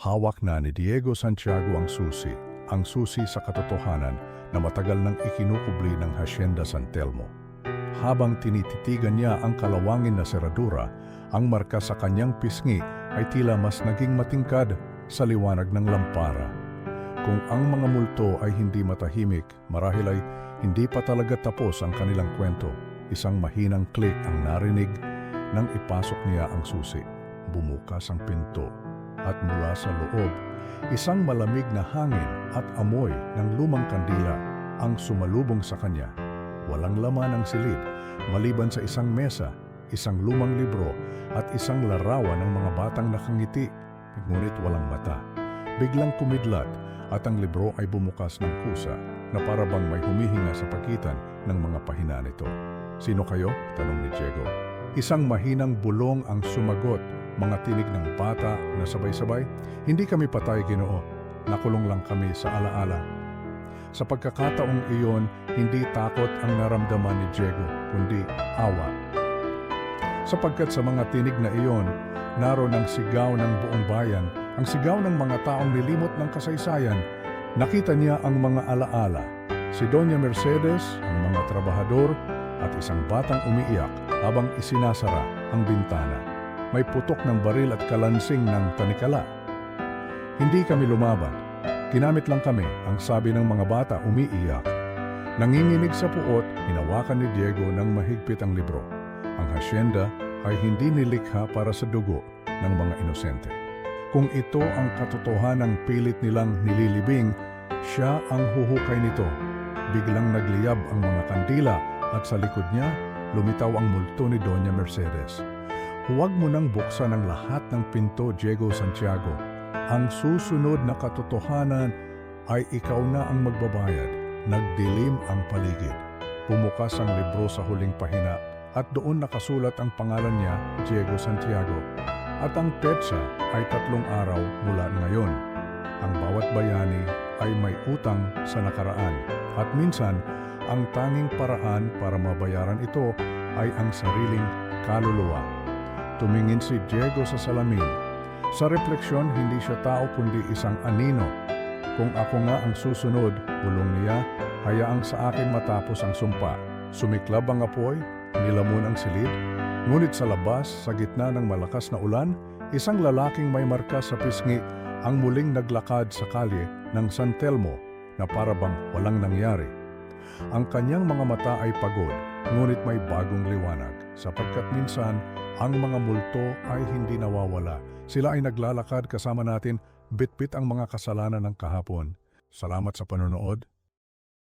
Hawak na ni Diego Santiago ang susi sa katotohanan na matagal nang ikinukubli ng Hacienda San Telmo. Habang tinititigan niya ang kalawangin na seradura, ang marka sa kanyang pisngi ay tila mas naging matingkad sa liwanag ng lampara. Kung ang mga multo ay hindi matahimik, marahil ay hindi pa talaga tapos ang kanilang kwento. Isang mahinang click ang narinig nang ipasok niya ang susi. Bumukas ang pinto at mula sa loob, isang malamig na hangin at amoy ng lumang kandila ang sumalubong sa kanya. Walang laman ang silid, maliban sa isang mesa, isang lumang libro at isang larawan ng mga batang nakangiti, ngunit walang mata. Biglang kumidlat at ang libro ay bumukas ng kusa na para bang may humihinga sa pagitan ng mga pahina nito. "Sino kayo?" tanong ni Diego. Isang mahinang bulong ang sumagot, mga tinig ng bata na sabay-sabay, "Hindi kami patay, Ginoo. Nakulong lang kami sa alaala." Sa pagkakataong iyon, hindi takot ang naramdaman ni Diego, kundi awa. Sapagkat sa mga tinig na iyon, naroon ang sigaw ng buong bayan, ang sigaw ng mga taong nilimot ng kasaysayan. Nakita niya ang mga alaala, si Doña Mercedes, ang mga trabahador, at isang batang umiiyak habang isinasara ang bintana. May putok ng baril at kalansing ng tanikala. "Hindi kami lumaban. Ginamit lang kami," ang sabi ng mga bata umiiyak. Nanginginig sa puot, hinawakan ni Diego ng mahigpit ang libro. Ang hacienda ay hindi nilikha para sa dugo ng mga inosente. Kung ito ang katotohanang pilit nilang nililibing, siya ang huhukay nito. Biglang nagliyab ang mga kandila at sa likod niya, lumitaw ang multo ni Doña Mercedes. "Huwag mo nang buksan ang lahat ng pinto, Diego Santiago. Ang susunod na katotohanan ay ikaw na ang magbabayad." Nagdilim ang paligid. Bumukas ang libro sa huling pahina at doon nakasulat ang pangalan niya, Diego Santiago. At ang petsa ay 3 araw mula ngayon. Ang bawat bayani ay may utang sa nakaraan. At minsan, ang tanging paraan para mabayaran ito ay ang sariling kaluluwa. Tumingin si Diego sa salamin. Sa refleksyon, hindi siya tao kundi isang anino. "Kung ako nga ang susunod," bulong niya, "hayaang sa akin matapos ang sumpa." Sumiklab ang apoy, nilamon ang silid, ngunit sa labas, sa gitna ng malakas na ulan, isang lalaking may marka sa pisngi ang muling naglakad sa kalye ng San Telmo na para bang walang nangyari. Ang kanyang mga mata ay pagod, ngunit may bagong liwanag, sapagkat minsan ang mga multo ay hindi nawawala. Sila ay naglalakad kasama natin, bitbit ang mga kasalanan ng kahapon. Salamat sa panonood.